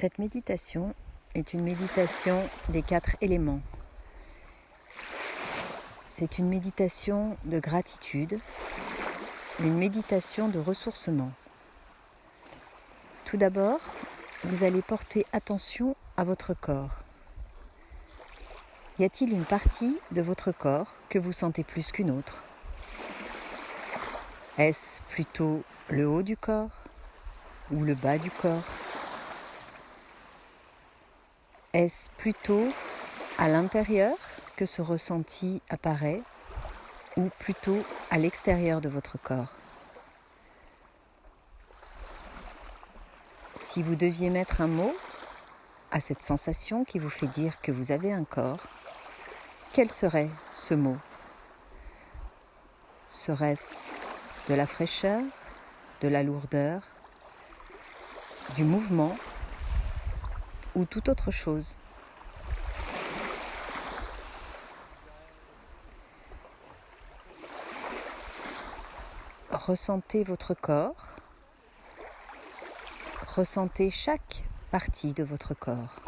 Cette méditation est une méditation des 4 éléments. C'est une méditation de gratitude, une méditation de ressourcement. Tout d'abord, vous allez porter attention à votre corps. Y a-t-il une partie de votre corps que vous sentez plus qu'une autre ? Est-ce plutôt le haut du corps ou le bas du corps ? Est-ce plutôt à l'intérieur que ce ressenti apparaît ou plutôt à l'extérieur de votre corps ? Si vous deviez mettre un mot à cette sensation qui vous fait dire que vous avez un corps, quel serait ce mot ? Serait-ce de la fraîcheur, de la lourdeur, du mouvement ou toute autre chose ? Ressentez votre corps, ressentez chaque partie de votre corps.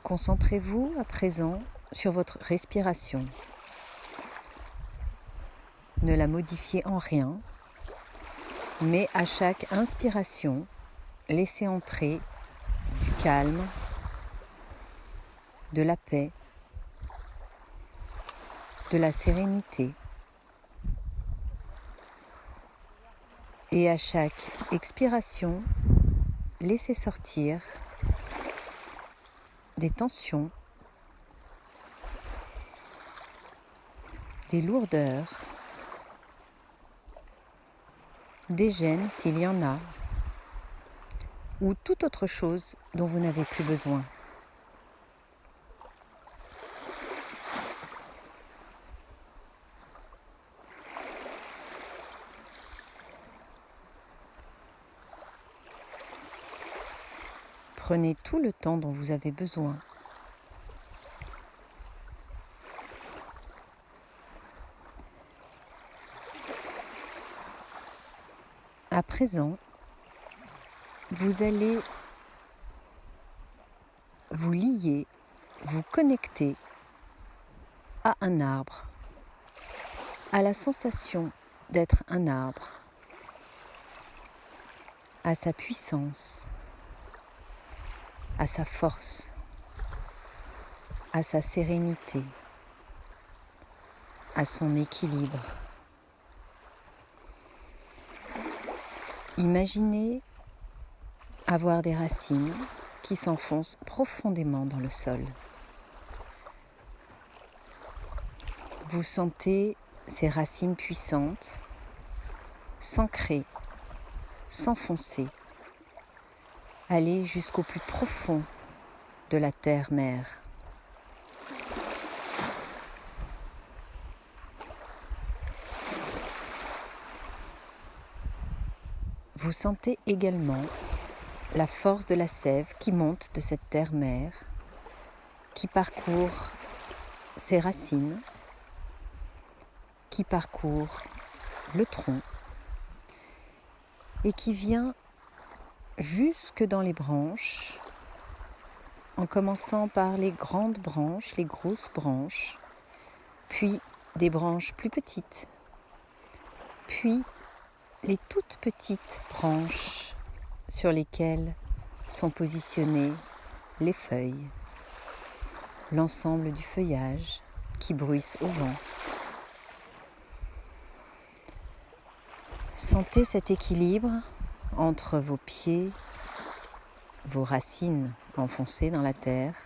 Concentrez-vous à présent sur votre respiration. Ne la modifiez en rien, mais à chaque inspiration, laissez entrer du calme, de la paix, de la sérénité. Et à chaque expiration, laissez sortir des tensions, des lourdeurs, des gênes s'il y en a, ou toute autre chose dont vous n'avez plus besoin. Prenez tout le temps dont vous avez besoin. À présent, vous allez vous lier, vous connecter à un arbre, à la sensation d'être un arbre, à sa puissance, à sa force, à sa sérénité, à son équilibre. Imaginez avoir des racines qui s'enfoncent profondément dans le sol. Vous sentez ces racines puissantes s'ancrer, s'enfoncer, aller jusqu'au plus profond de la terre-mère. Vous sentez également la force de la sève qui monte de cette terre-mère, qui parcourt ses racines, qui parcourt le tronc et qui vient jusque dans les branches, en commençant par les grandes branches, les grosses branches, puis des branches plus petites, puis les toutes petites branches sur lesquelles sont positionnées les feuilles, l'ensemble du feuillage qui bruisse au vent. Sentez cet équilibre entre vos pieds, vos racines enfoncées dans la terre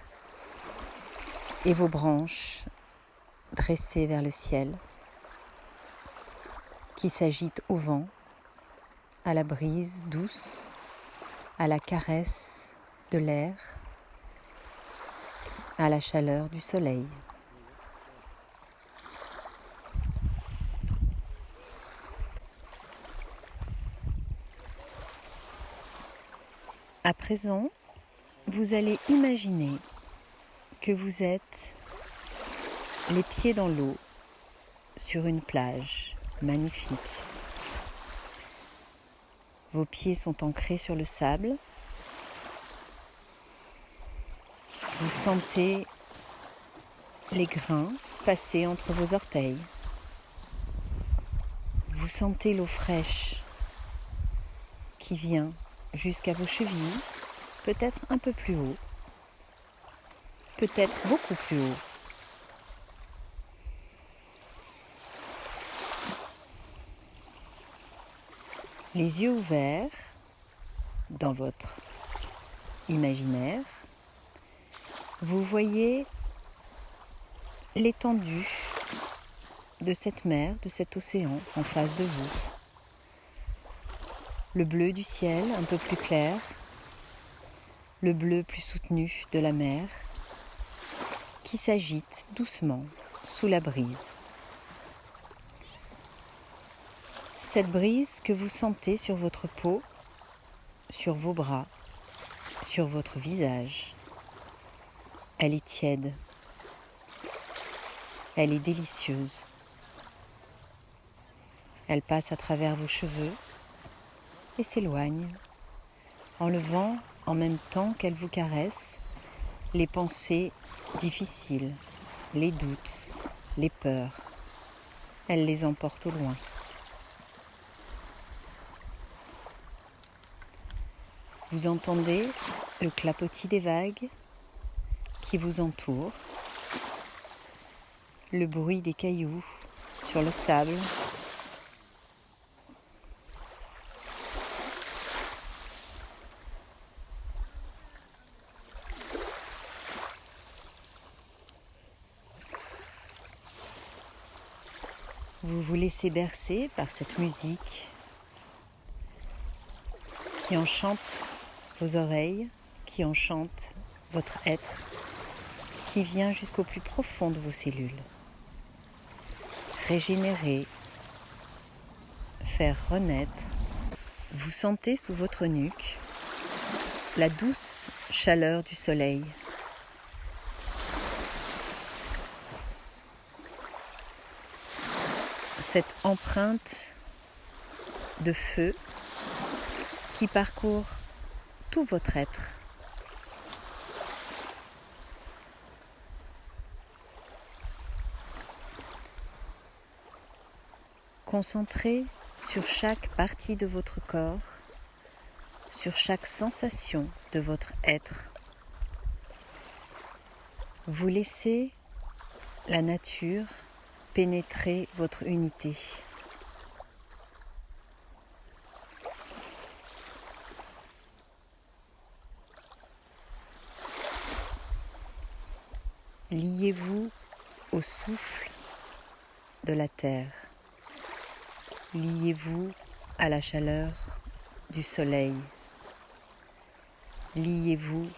et vos branches dressées vers le ciel qui s'agitent au vent, à la brise douce, à la caresse de l'air, à la chaleur du soleil. À présent, vous allez imaginer que vous êtes les pieds dans l'eau sur une plage magnifique, Vos pieds sont ancrés sur le sable. Vous sentez les grains passer entre vos orteils. Vous sentez l'eau fraîche qui vient jusqu'à vos chevilles, peut-être un peu plus haut, peut-être beaucoup plus haut. Les yeux ouverts dans votre imaginaire, vous voyez l'étendue de cette mer, de cet océan en face de vous. Le bleu du ciel un peu plus clair, le bleu plus soutenu de la mer qui s'agite doucement sous la brise. Cette brise que vous sentez sur votre peau, sur vos bras, sur votre visage, elle est tiède, elle est délicieuse. Elle passe à travers vos cheveux et s'éloigne, enlevant en même temps qu'elle vous caresse les pensées difficiles, les doutes, les peurs. Elle les emporte au loin. Vous entendez le clapotis des vagues qui vous entourent, le bruit des cailloux sur le sable. Vous vous laissez bercer par cette musique qui enchante vos oreilles, qui enchante votre être, qui vient jusqu'au plus profond de vos cellules. Régénérer, faire renaître. Vous sentez sous votre nuque la douce chaleur du soleil. Cette empreinte de feu qui parcourt tout votre être. Concentrez sur chaque partie de votre corps, sur chaque sensation de votre être. Vous laissez la nature pénétrer votre unité. Liez-vous au souffle de la terre. Liez-vous à la chaleur du soleil. Liez-vous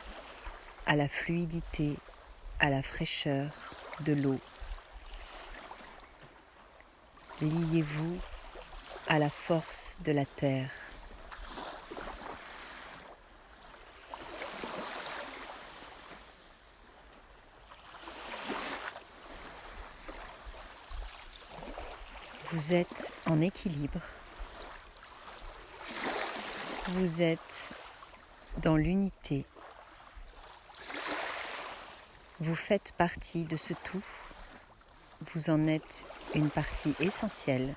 à la fluidité, à la fraîcheur de l'eau. Liez-vous à la force de la terre. Vous êtes en équilibre. Vous êtes dans l'unité. Vous faites partie de ce tout. Vous en êtes une partie essentielle.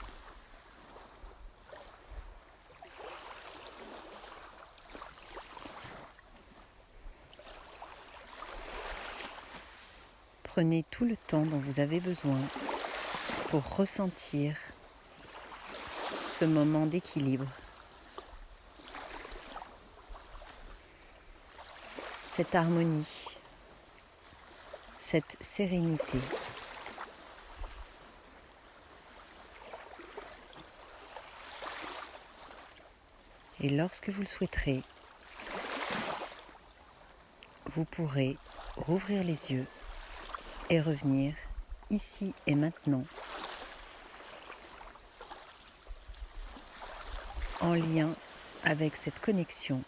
Prenez tout le temps dont vous avez besoin pour ressentir ce moment d'équilibre, cette harmonie, cette sérénité. Et lorsque vous le souhaiterez, vous pourrez rouvrir les yeux et revenir ici et maintenant, en lien avec cette connexion